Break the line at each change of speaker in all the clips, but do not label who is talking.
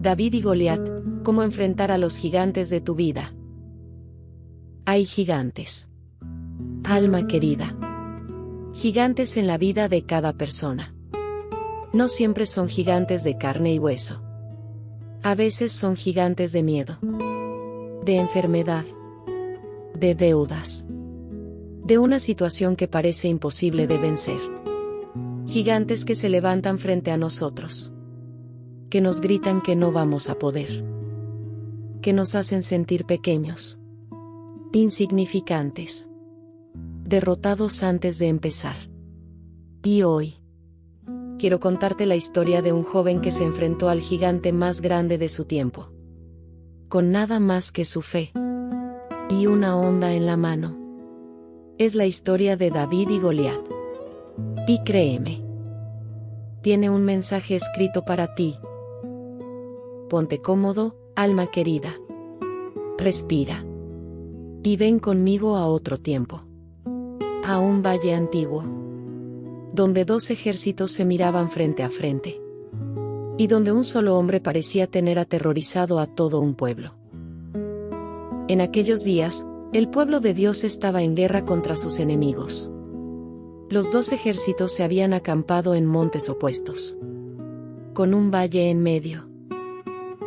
David y Goliat, cómo enfrentar a los gigantes de tu vida. Hay gigantes. Alma querida. Gigantes en la vida de cada persona. No siempre son gigantes de carne y hueso. A veces son gigantes de miedo, de enfermedad, de deudas, de una situación que parece imposible de vencer. Gigantes que se levantan frente a nosotros, que nos gritan que no vamos a poder, que nos hacen sentir pequeños, insignificantes, derrotados antes de empezar. Y hoy, quiero contarte la historia de un joven que se enfrentó al gigante más grande de su tiempo, con nada más que su fe y una honda en la mano. Es la historia de David y Goliat. Y créeme, tiene un mensaje escrito para ti. Ponte cómodo, alma querida. Respira. Y ven conmigo a otro tiempo. A un valle antiguo, donde dos ejércitos se miraban frente a frente, y donde un solo hombre parecía tener aterrorizado a todo un pueblo. En aquellos días, el pueblo de Dios estaba en guerra contra sus enemigos. Los dos ejércitos se habían acampado en montes opuestos, con un valle en medio.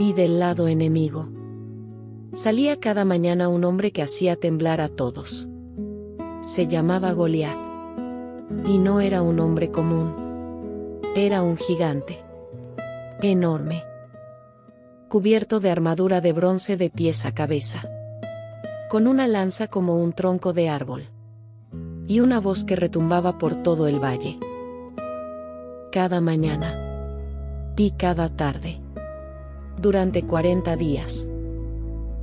Y del lado enemigo, salía cada mañana un hombre que hacía temblar a todos. Se llamaba Goliat. Y no era un hombre común. Era un gigante. Enorme. Cubierto de armadura de bronce de pies a cabeza. Con una lanza como un tronco de árbol. Y una voz que retumbaba por todo el valle. Cada mañana. Y cada tarde. Durante 40 días.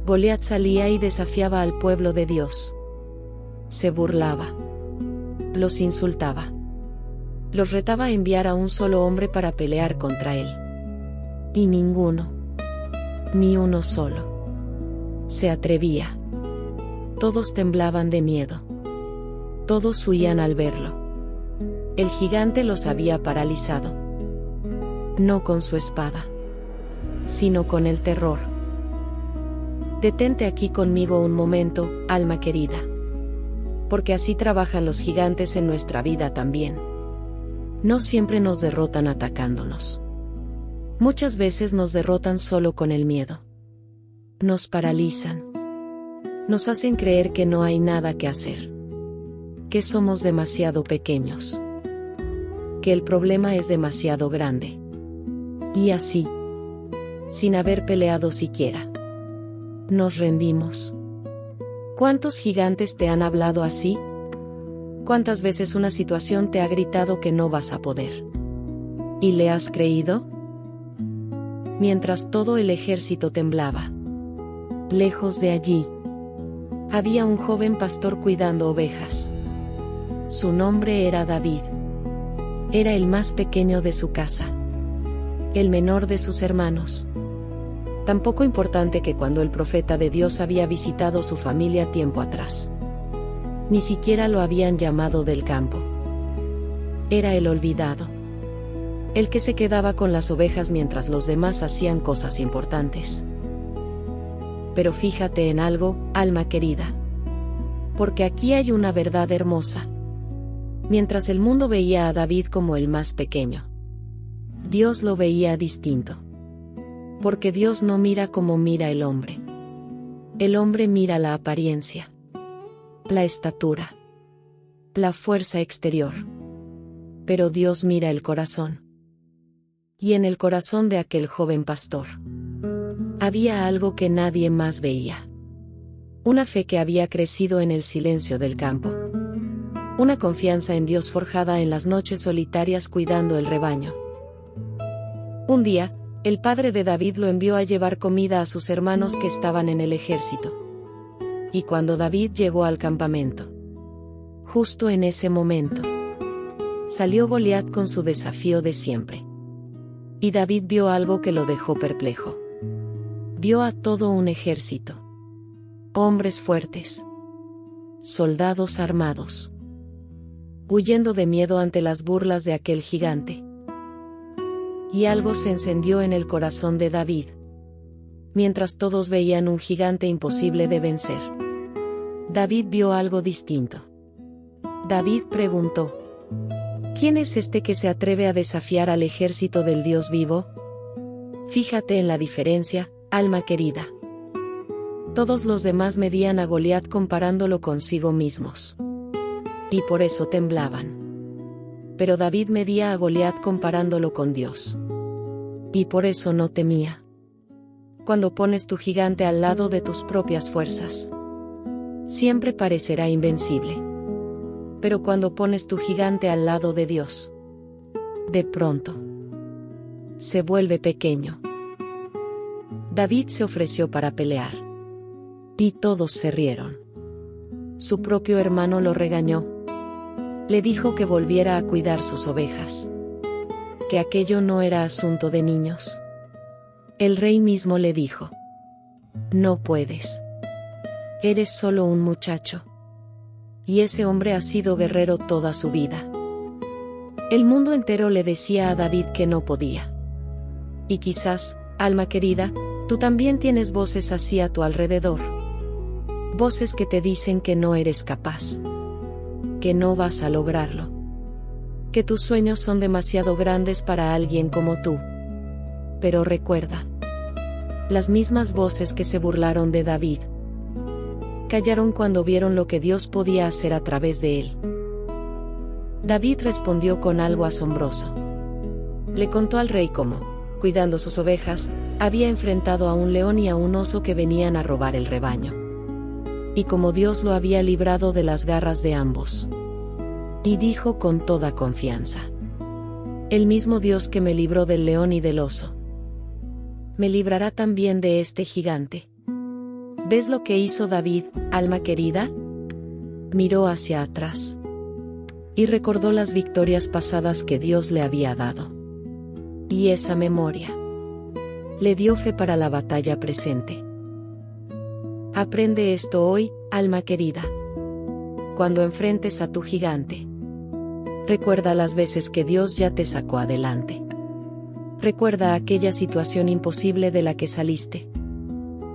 Goliat salía y desafiaba al pueblo de Dios. Se burlaba. Los insultaba. Los retaba a enviar a un solo hombre para pelear contra él. Y ninguno, ni uno solo, se atrevía. Todos temblaban de miedo. Todos huían al verlo. El gigante los había paralizado. No con su espada, sino con el terror. Detente aquí conmigo un momento, alma querida. Porque así trabajan los gigantes en nuestra vida también. No siempre nos derrotan atacándonos. Muchas veces nos derrotan solo con el miedo. Nos paralizan. Nos hacen creer que no hay nada que hacer. Que somos demasiado pequeños. Que el problema es demasiado grande. Y así, sin haber peleado siquiera, nos rendimos. ¿Cuántos gigantes te han hablado así? ¿Cuántas veces una situación te ha gritado que no vas a poder? ¿Y le has creído? Mientras todo el ejército temblaba, lejos de allí, había un joven pastor cuidando ovejas. Su nombre era David. Era el más pequeño de su casa, el menor de sus hermanos. Tan poco importante que cuando el profeta de Dios había visitado su familia tiempo atrás, ni siquiera lo habían llamado del campo. Era el olvidado, el que se quedaba con las ovejas mientras los demás hacían cosas importantes. Pero fíjate en algo, alma querida, porque aquí hay una verdad hermosa. Mientras el mundo veía a David como el más pequeño, Dios lo veía distinto. Porque Dios no mira como mira el hombre. El hombre mira la apariencia, la estatura, la fuerza exterior. Pero Dios mira el corazón. Y en el corazón de aquel joven pastor había algo que nadie más veía. Una fe que había crecido en el silencio del campo. Una confianza en Dios forjada en las noches solitarias cuidando el rebaño. Un día, el padre de David lo envió a llevar comida a sus hermanos que estaban en el ejército. Y cuando David llegó al campamento, justo en ese momento, salió Goliat con su desafío de siempre. Y David vio algo que lo dejó perplejo. Vio a todo un ejército. Hombres fuertes. Soldados armados. Huyendo de miedo ante las burlas de aquel gigante. Y algo se encendió en el corazón de David. mientras todos veían un gigante imposible de vencer. David vio algo distinto. David preguntó: ¿quién es este que se atreve a desafiar al ejército del Dios vivo? Fíjate en la diferencia, alma querida. Todos los demás medían a Goliat comparándolo consigo mismos. Y por eso temblaban. Pero David medía a Goliat comparándolo con Dios. Y por eso no temía. Cuando pones tu gigante al lado de tus propias fuerzas, siempre parecerá invencible. Pero cuando pones tu gigante al lado de Dios, de pronto, se vuelve pequeño. David se ofreció para pelear. Y todos se rieron. Su propio hermano lo regañó. Le dijo que volviera a cuidar sus ovejas. Que aquello no era asunto de niños. El rey mismo le dijo: no puedes. Eres solo un muchacho. Y ese hombre ha sido guerrero toda su vida. El mundo entero le decía a David que no podía. Y quizás, alma querida, tú también tienes voces así a tu alrededor. Voces que te dicen que no eres capaz. Que no vas a lograrlo. Que tus sueños son demasiado grandes para alguien como tú. Pero recuerda, las mismas voces que se burlaron de David callaron cuando vieron lo que Dios podía hacer a través de él. David respondió con algo asombroso. Le contó al rey cómo, cuidando sus ovejas, había enfrentado a un león y a un oso que venían a robar el rebaño. Y cómo Dios lo había librado de las garras de ambos. Y dijo con toda confianza: el mismo Dios que me libró del león y del oso, me librará también de este gigante. ¿Ves lo que hizo David, alma querida? Miró hacia atrás. Y recordó las victorias pasadas que Dios le había dado. Y esa memoria le dio fe para la batalla presente. Aprende esto hoy, alma querida. Cuando enfrentes a tu gigante, recuerda las veces que Dios ya te sacó adelante. Recuerda aquella situación imposible de la que saliste.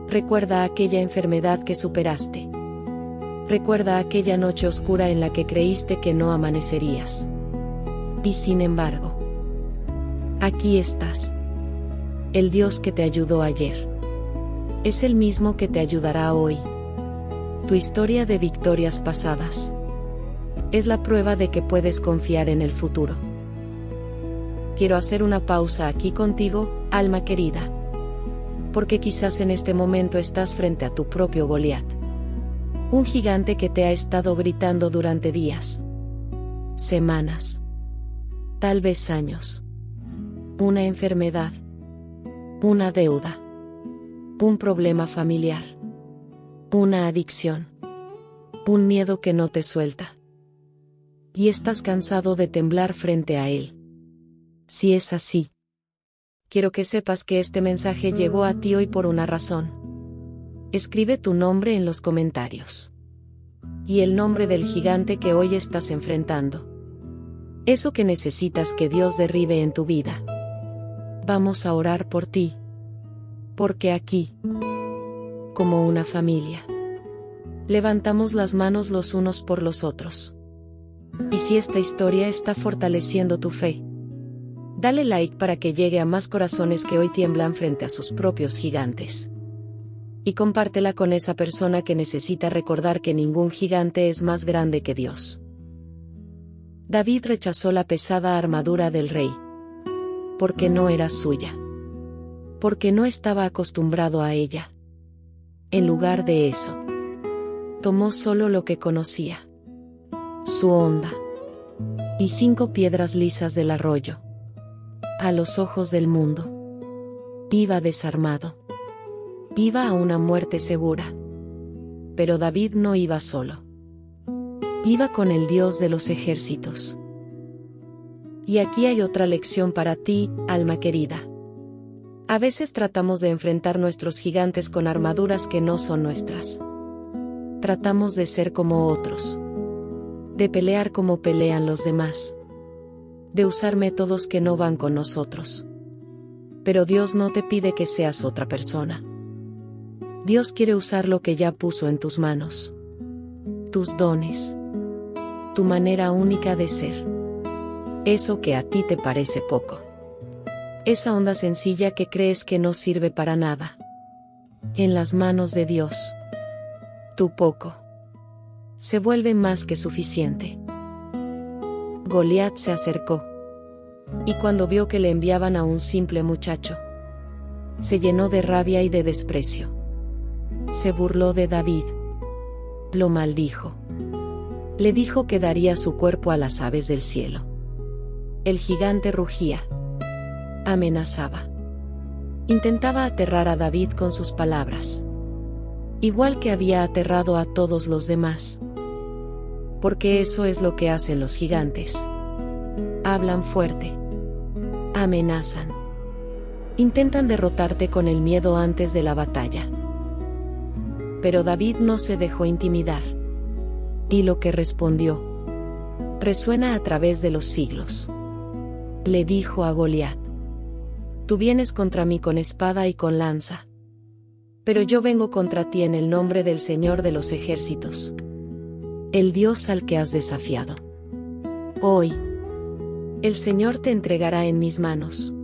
Recuerda aquella enfermedad que superaste. Recuerda aquella noche oscura en la que creíste que no amanecerías. Y sin embargo, aquí estás. El Dios que te ayudó ayer es el mismo que te ayudará hoy. Tu historia de victorias pasadas es la prueba de que puedes confiar en el futuro. Quiero hacer una pausa aquí contigo, alma querida. Porque quizás en este momento estás frente a tu propio Goliat. Un gigante que te ha estado gritando durante días, semanas, tal vez años. Una enfermedad, una deuda, un problema familiar, una adicción, un miedo que no te suelta. Y estás cansado de temblar frente a él. Si es así, quiero que sepas que este mensaje llegó a ti hoy por una razón. Escribe tu nombre en los comentarios. Y el nombre del gigante que hoy estás enfrentando. Eso que necesitas que Dios derribe en tu vida. Vamos a orar por ti. Porque aquí, como una familia, levantamos las manos los unos por los otros. Y si esta historia está fortaleciendo tu fe, dale like para que llegue a más corazones que hoy tiemblan frente a sus propios gigantes. Y compártela con esa persona que necesita recordar que ningún gigante es más grande que Dios. David rechazó la pesada armadura del rey. Porque no era suya. Porque no estaba acostumbrado a ella. En lugar de eso, tomó solo lo que conocía. Su honda. Y 5 piedras lisas del arroyo. A los ojos del mundo, iba desarmado. Iba a una muerte segura. Pero David no iba solo. Iba con el Dios de los ejércitos. Y aquí hay otra lección para ti, alma querida. A veces tratamos de enfrentar nuestros gigantes con armaduras que no son nuestras. Tratamos de ser como otros. De pelear como pelean los demás. De usar métodos que no van con nosotros. Pero Dios no te pide que seas otra persona. Dios quiere usar lo que ya puso en tus manos. Tus dones. Tu manera única de ser. Eso que a ti te parece poco. Esa onda sencilla que crees que no sirve para nada. En las manos de Dios. Tu poco se vuelve más que suficiente. Goliat se acercó. Y cuando vio que le enviaban a un simple muchacho, se llenó de rabia y de desprecio. Se burló de David. Lo maldijo. Le dijo que daría su cuerpo a las aves del cielo. El gigante rugía. Amenazaba. Intentaba aterrar a David con sus palabras. Igual que había aterrado a todos los demás. Porque eso es lo que hacen los gigantes. Hablan fuerte. Amenazan. Intentan derrotarte con el miedo antes de la batalla. Pero David no se dejó intimidar. Y lo que respondió resuena a través de los siglos. Le dijo a Goliat: tú vienes contra mí con espada y con lanza. Pero yo vengo contra ti en el nombre del Señor de los ejércitos, el Dios al que has desafiado. Hoy, el Señor te entregará en mis manos,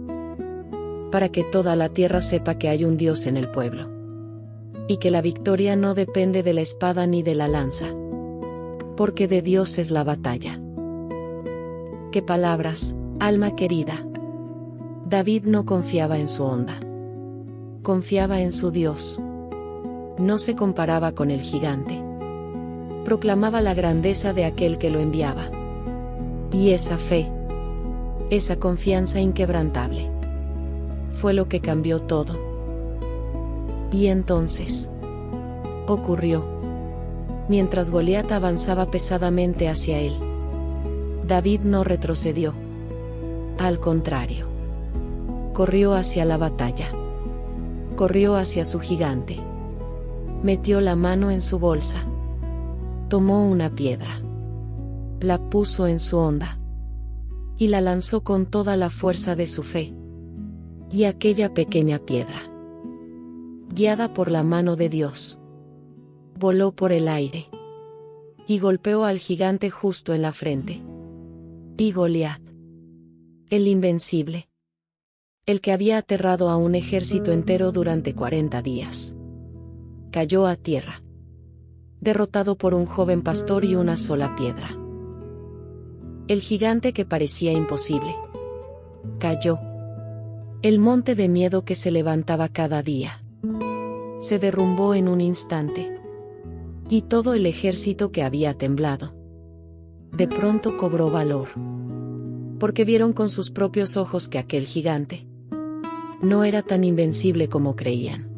para que toda la tierra sepa que hay un Dios en el pueblo, y que la victoria no depende de la espada ni de la lanza, porque de Dios es la batalla. ¡Qué palabras, alma querida! David no confiaba en su onda. Confiaba en su Dios. No se comparaba con el gigante. Proclamaba la grandeza de aquel que lo enviaba. Y esa fe, esa confianza inquebrantable, fue lo que cambió todo. Y entonces ocurrió. Mientras Goliat avanzaba pesadamente hacia él, David no retrocedió. Al contrario, corrió hacia la batalla. Corrió hacia su gigante. Metió la mano en su bolsa. Tomó una piedra. La puso en su onda. Y la lanzó con toda la fuerza de su fe. Y aquella pequeña piedra, guiada por la mano de Dios, voló por el aire. Y golpeó al gigante justo en la frente. Y Goliat, el invencible, el que había aterrado a un ejército entero durante 40 días, cayó a tierra, derrotado por un joven pastor y una sola piedra. El gigante que parecía imposible cayó. El monte de miedo que se levantaba cada día se derrumbó en un instante. Y todo el ejército que había temblado de pronto cobró valor, porque vieron con sus propios ojos que aquel gigante no era tan invencible como creían.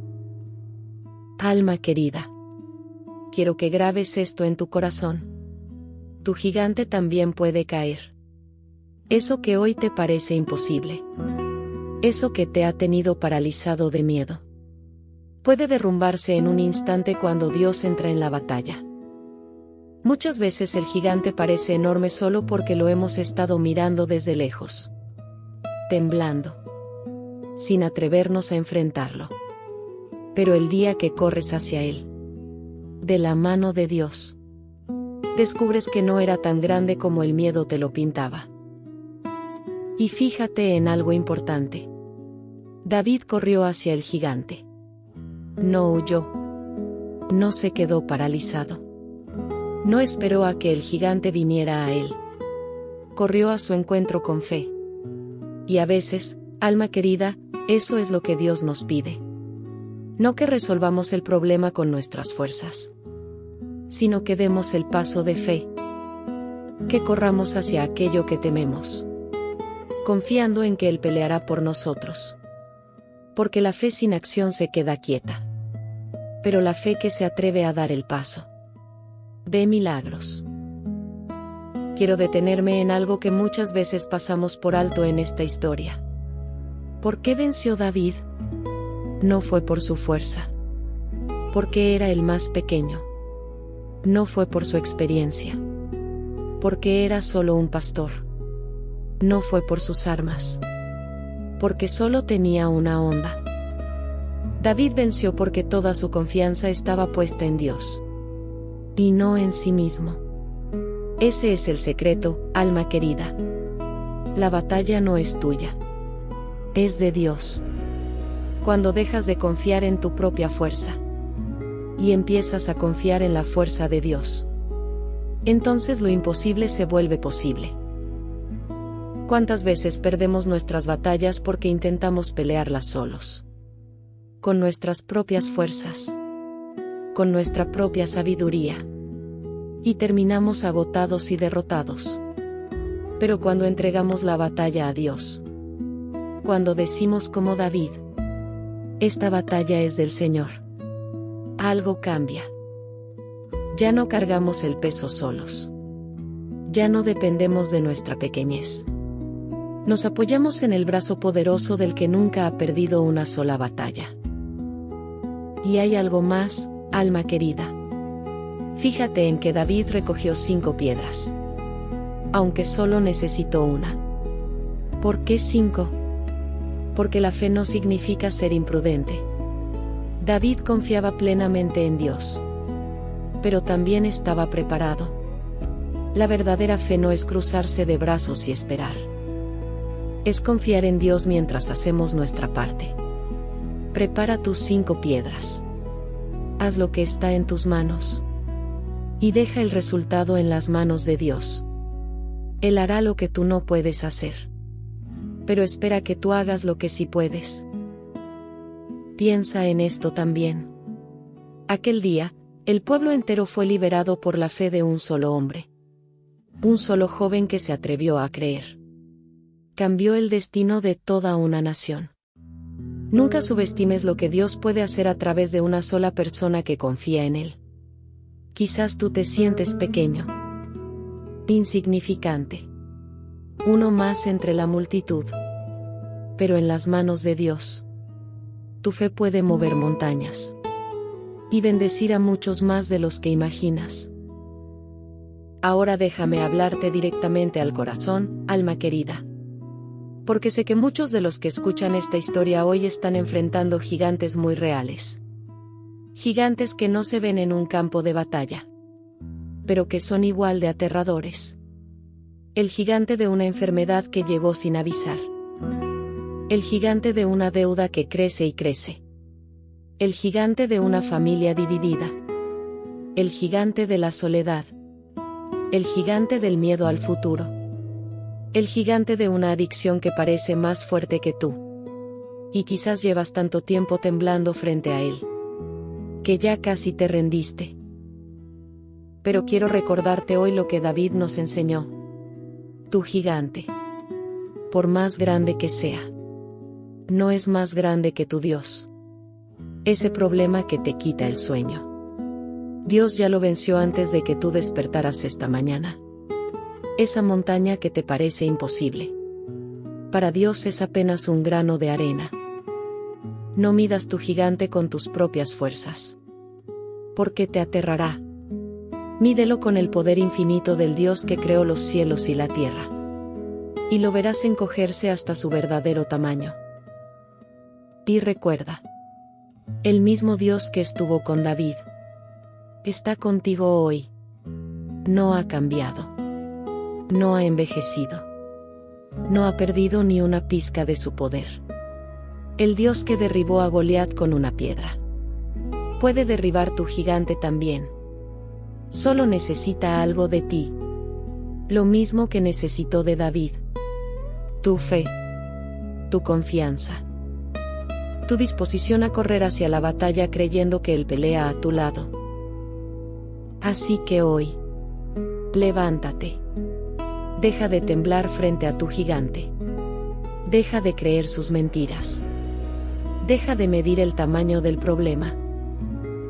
Alma querida, quiero que grabes esto en tu corazón. Tu gigante también puede caer. Eso que hoy te parece imposible, eso que te ha tenido paralizado de miedo, puede derrumbarse en un instante cuando Dios entra en la batalla. Muchas veces el gigante parece enorme solo porque lo hemos estado mirando desde lejos, temblando, sin atrevernos a enfrentarlo. Pero el día que corres hacia él, de la mano de Dios, descubres que no era tan grande como el miedo te lo pintaba. Y fíjate en algo importante. David corrió hacia el gigante. No huyó. No se quedó paralizado. No esperó a que el gigante viniera a él. Corrió a su encuentro con fe. Y a veces, alma querida, eso es lo que Dios nos pide. No que resolvamos el problema con nuestras fuerzas, sino que demos el paso de fe. Que corramos hacia aquello que tememos, confiando en que Él peleará por nosotros. Porque la fe sin acción se queda quieta. Pero la fe que se atreve a dar el paso ve milagros. Quiero detenerme en algo que muchas veces pasamos por alto en esta historia. ¿Por qué venció David? No fue por su fuerza, porque era el más pequeño. No fue por su experiencia, porque era solo un pastor. No fue por sus armas, porque solo tenía una onda. David venció porque toda su confianza estaba puesta en Dios. Y no en sí mismo. Ese es el secreto, alma querida. La batalla no es tuya. Es de Dios. Cuando dejas de confiar en tu propia fuerza y empiezas a confiar en la fuerza de Dios, entonces lo imposible se vuelve posible. ¿Cuántas veces perdemos nuestras batallas porque intentamos pelearlas solos? Con nuestras propias fuerzas, con nuestra propia sabiduría. Y terminamos agotados y derrotados. Pero cuando entregamos la batalla a Dios, cuando decimos como David, esta batalla es del Señor, algo cambia. Ya no cargamos el peso solos. Ya no dependemos de nuestra pequeñez. Nos apoyamos en el brazo poderoso del que nunca ha perdido una sola batalla. Y hay algo más, alma querida. Fíjate en que David recogió 5 piedras. Aunque solo necesitó una. ¿Por qué 5? Porque la fe no significa ser imprudente. David confiaba plenamente en Dios. Pero también estaba preparado. La verdadera fe no es cruzarse de brazos y esperar. Es confiar en Dios mientras hacemos nuestra parte. Prepara tus 5 piedras. Haz lo que está en tus manos. Y deja el resultado en las manos de Dios. Él hará lo que tú no puedes hacer. Pero espera que tú hagas lo que sí puedes. Piensa en esto también. Aquel día, el pueblo entero fue liberado por la fe de un solo hombre. Un solo joven que se atrevió a creer. Cambió el destino de toda una nación. Nunca subestimes lo que Dios puede hacer a través de una sola persona que confía en Él. Quizás tú te sientes pequeño, insignificante, uno más entre la multitud. Pero en las manos de Dios, tu fe puede mover montañas y bendecir a muchos más de los que imaginas. Ahora déjame hablarte directamente al corazón, alma querida. Porque sé que muchos de los que escuchan esta historia hoy están enfrentando gigantes muy reales. Gigantes que no se ven en un campo de batalla, pero que son igual de aterradores. El gigante de una enfermedad que llegó sin avisar. El gigante de una deuda que crece y crece. El gigante de una familia dividida. El gigante de la soledad. El gigante del miedo al futuro. El gigante de una adicción que parece más fuerte que tú. Y quizás llevas tanto tiempo temblando frente a él, que ya casi te rendiste. Pero quiero recordarte hoy lo que David nos enseñó. Tu gigante, por más grande que sea, no es más grande que tu Dios. Ese problema que te quita el sueño, Dios ya lo venció antes de que tú despertaras esta mañana. Esa montaña que te parece imposible, para Dios es apenas un grano de arena. No midas tu gigante con tus propias fuerzas, porque te aterrará. Mídelo con el poder infinito del Dios que creó los cielos y la tierra. Y lo verás encogerse hasta su verdadero tamaño. Y recuerda, el mismo Dios que estuvo con David, está contigo hoy. No ha cambiado. No ha envejecido. No ha perdido ni una pizca de su poder. El Dios que derribó a Goliat con una piedra, puede derribar tu gigante también. Solo necesita algo de ti. Lo mismo que necesitó de David. Tu fe. Tu confianza. Tu disposición a correr hacia la batalla creyendo que Él pelea a tu lado. Así que hoy, levántate. Deja de temblar frente a tu gigante. Deja de creer sus mentiras. Deja de medir el tamaño del problema.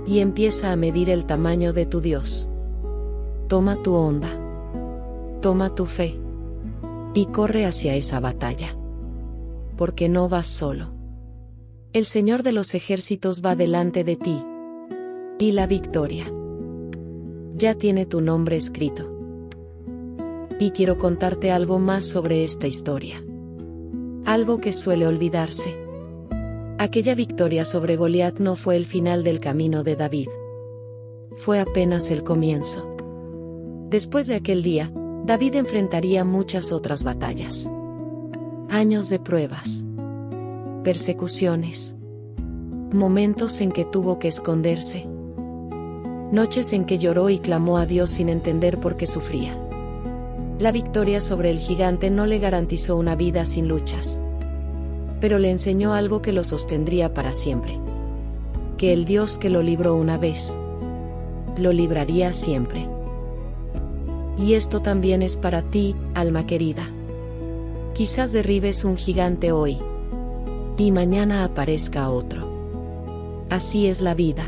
Y empieza a medir el tamaño de tu Dios. Toma tu onda. Toma tu fe. Y corre hacia esa batalla. Porque no vas solo. El Señor de los ejércitos va delante de ti. Y la victoria ya tiene tu nombre escrito. Y quiero contarte algo más sobre esta historia. Algo que suele olvidarse. Aquella victoria sobre Goliat no fue el final del camino de David. Fue apenas el comienzo. Después de aquel día, David enfrentaría muchas otras batallas. Años de pruebas, persecuciones, momentos en que tuvo que esconderse, noches en que lloró y clamó a Dios sin entender por qué sufría. La victoria sobre el gigante no le garantizó una vida sin luchas, pero le enseñó algo que lo sostendría para siempre: que el Dios que lo libró una vez, lo libraría siempre. Y esto también es para ti, alma querida. Quizás derribes un gigante hoy, y mañana aparezca otro. Así es la vida.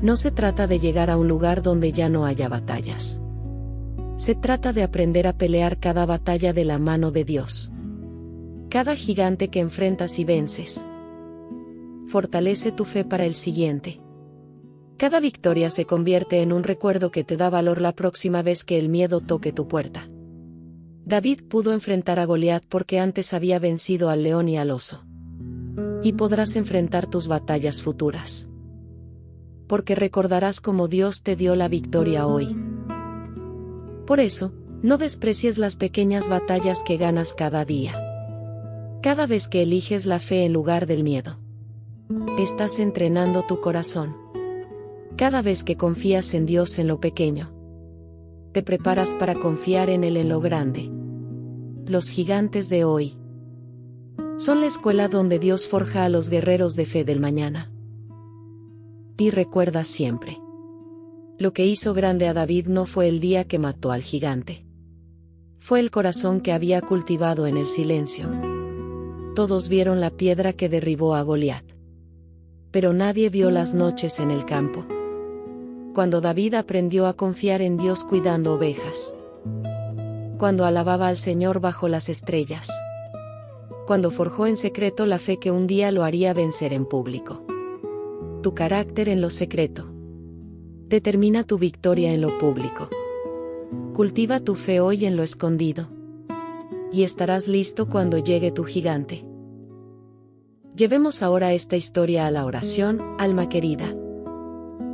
No se trata de llegar a un lugar donde ya no haya batallas. Se trata de aprender a pelear cada batalla de la mano de Dios. Cada gigante que enfrentas y vences fortalece tu fe para el siguiente. Cada victoria se convierte en un recuerdo que te da valor la próxima vez que el miedo toque tu puerta. David pudo enfrentar a Goliat porque antes había vencido al león y al oso. Y podrás enfrentar tus batallas futuras, porque recordarás cómo Dios te dio la victoria hoy. Por eso, no desprecies las pequeñas batallas que ganas cada día. Cada vez que eliges la fe en lugar del miedo, estás entrenando tu corazón. Cada vez que confías en Dios en lo pequeño, te preparas para confiar en Él en lo grande. Los gigantes de hoy son la escuela donde Dios forja a los guerreros de fe del mañana. Y recuerda siempre: lo que hizo grande a David no fue el día que mató al gigante. Fue el corazón que había cultivado en el silencio. Todos vieron la piedra que derribó a Goliat, pero nadie vio las noches en el campo, cuando David aprendió a confiar en Dios cuidando ovejas, cuando alababa al Señor bajo las estrellas, cuando forjó en secreto la fe que un día lo haría vencer en público. Tu carácter en lo secreto determina tu victoria en lo público. Cultiva tu fe hoy en lo escondido, y estarás listo cuando llegue tu gigante. Llevemos ahora esta historia a la oración, alma querida.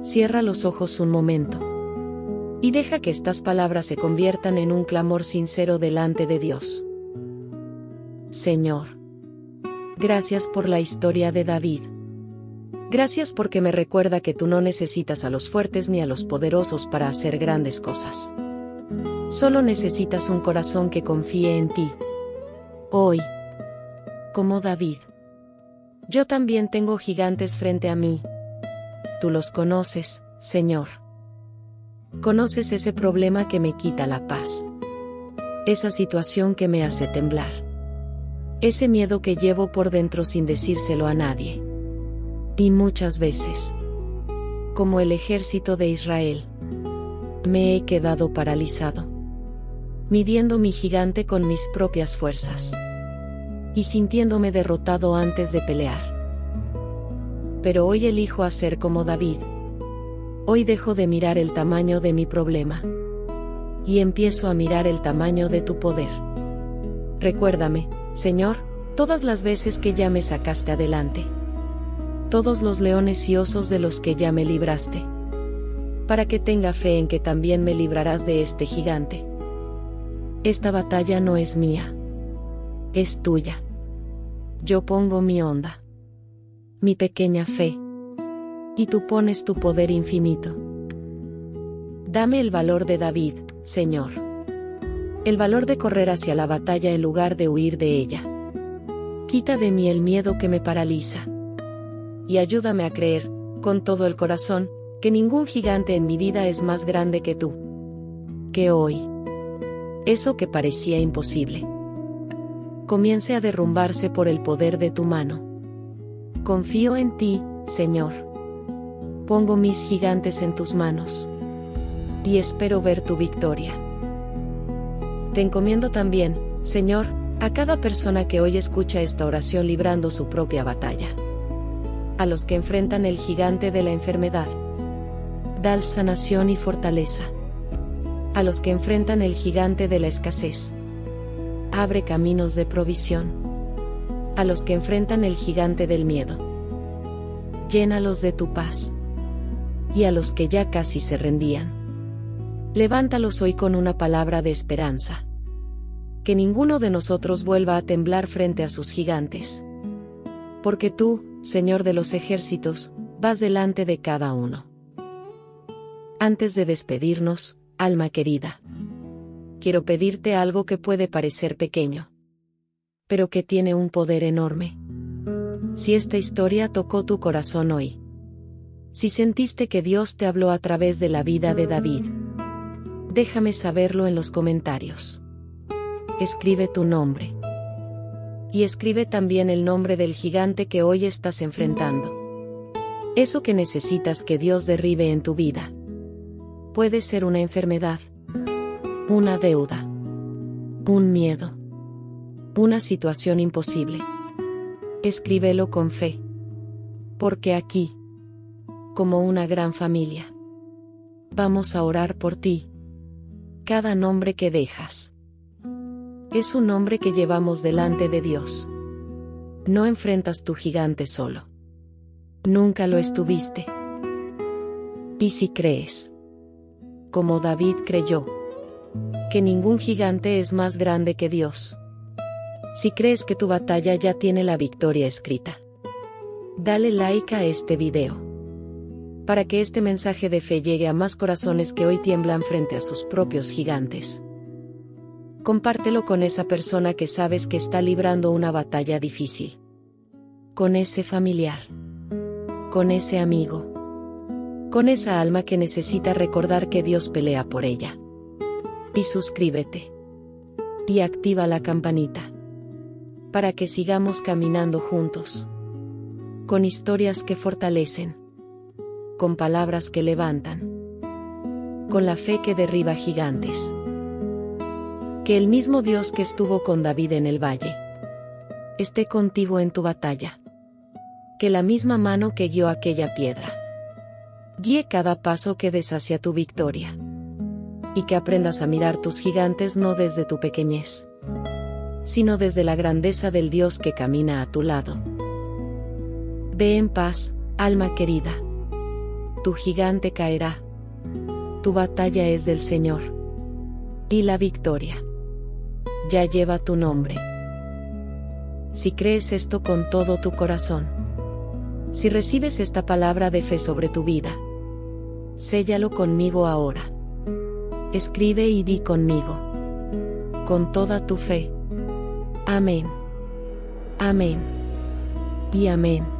Cierra los ojos un momento y deja que estas palabras se conviertan en un clamor sincero delante de Dios. Señor, gracias por la historia de David. Gracias porque me recuerda que tú no necesitas a los fuertes ni a los poderosos para hacer grandes cosas. Solo necesitas un corazón que confíe en ti. Hoy, como David, yo también tengo gigantes frente a mí. Tú los conoces, Señor. Conoces ese problema que me quita la paz, esa situación que me hace temblar, ese miedo que llevo por dentro sin decírselo a nadie. Y muchas veces, como el ejército de Israel, me he quedado paralizado, midiendo mi gigante con mis propias fuerzas, y sintiéndome derrotado antes de pelear. Pero hoy elijo hacer como David. Hoy dejo de mirar el tamaño de mi problema, y empiezo a mirar el tamaño de tu poder. Recuérdame, Señor, todas las veces que ya me sacaste adelante, todos los leones y osos de los que ya me libraste, para que tenga fe en que también me librarás de este gigante. Esta batalla no es mía, es tuya. Yo pongo mi onda, mi pequeña fe, y tú pones tu poder infinito. Dame el valor de David, Señor. El valor de correr hacia la batalla en lugar de huir de ella. Quita de mí el miedo que me paraliza. Y ayúdame a creer, con todo el corazón, que ningún gigante en mi vida es más grande que tú. Que hoy, eso que parecía imposible, comience a derrumbarse por el poder de tu mano. Confío en ti, Señor. Pongo mis gigantes en tus manos, y espero ver tu victoria. Te encomiendo también, Señor, a cada persona que hoy escucha esta oración librando su propia batalla. A los que enfrentan el gigante de la enfermedad, da sanación y fortaleza. A los que enfrentan el gigante de la escasez, abre caminos de provisión. a los que enfrentan el gigante del miedo. Llénalos de tu paz. Y a los que ya casi se rendían, levántalos hoy con una palabra de esperanza. Que ninguno de nosotros vuelva a temblar frente a sus gigantes. Porque tú, Señor de los ejércitos, vas delante de cada uno. Antes de despedirnos, alma querida, quiero pedirte algo que puede parecer pequeño, pero que tiene un poder enorme. Si esta historia tocó tu corazón hoy, si sentiste que Dios te habló a través de la vida de David, déjame saberlo en los comentarios. Escribe tu nombre. Y escribe también el nombre del gigante que hoy estás enfrentando. Eso que necesitas que Dios derribe en tu vida. Puede ser una enfermedad, una deuda, un miedo, una situación imposible. Escríbelo con fe. Porque aquí, como una gran familia, vamos a orar por ti. Cada nombre que dejas es un nombre que llevamos delante de Dios. No enfrentas tu gigante solo. Nunca lo estuviste. Y si crees, como David creyó, que ningún gigante es más grande que Dios. Si crees que tu batalla ya tiene la victoria escrita, dale like a este video, para que este mensaje de fe llegue a más corazones que hoy tiemblan frente a sus propios gigantes. Compártelo con esa persona que sabes que está librando una batalla difícil. Con ese familiar. Con ese amigo. Con esa alma que necesita recordar que Dios pelea por ella. Y suscríbete. Y activa la campanita. Para que sigamos caminando juntos. Con historias que fortalecen. Con palabras que levantan. Con la fe que derriba gigantes. Que el mismo Dios que estuvo con David en el valle esté contigo en tu batalla. Que la misma mano que guió aquella piedra guíe cada paso que des hacia tu victoria. Y que aprendas a mirar tus gigantes no desde tu pequeñez, sino desde la grandeza del Dios que camina a tu lado. Ve en paz, alma querida. Tu gigante caerá. Tu batalla es del Señor. Y la victoria ya lleva tu nombre. Si crees esto con todo tu corazón, si recibes esta palabra de fe sobre tu vida, séllalo conmigo ahora. Escribe y di conmigo, con toda tu fe. Amén. Amén. Y amén.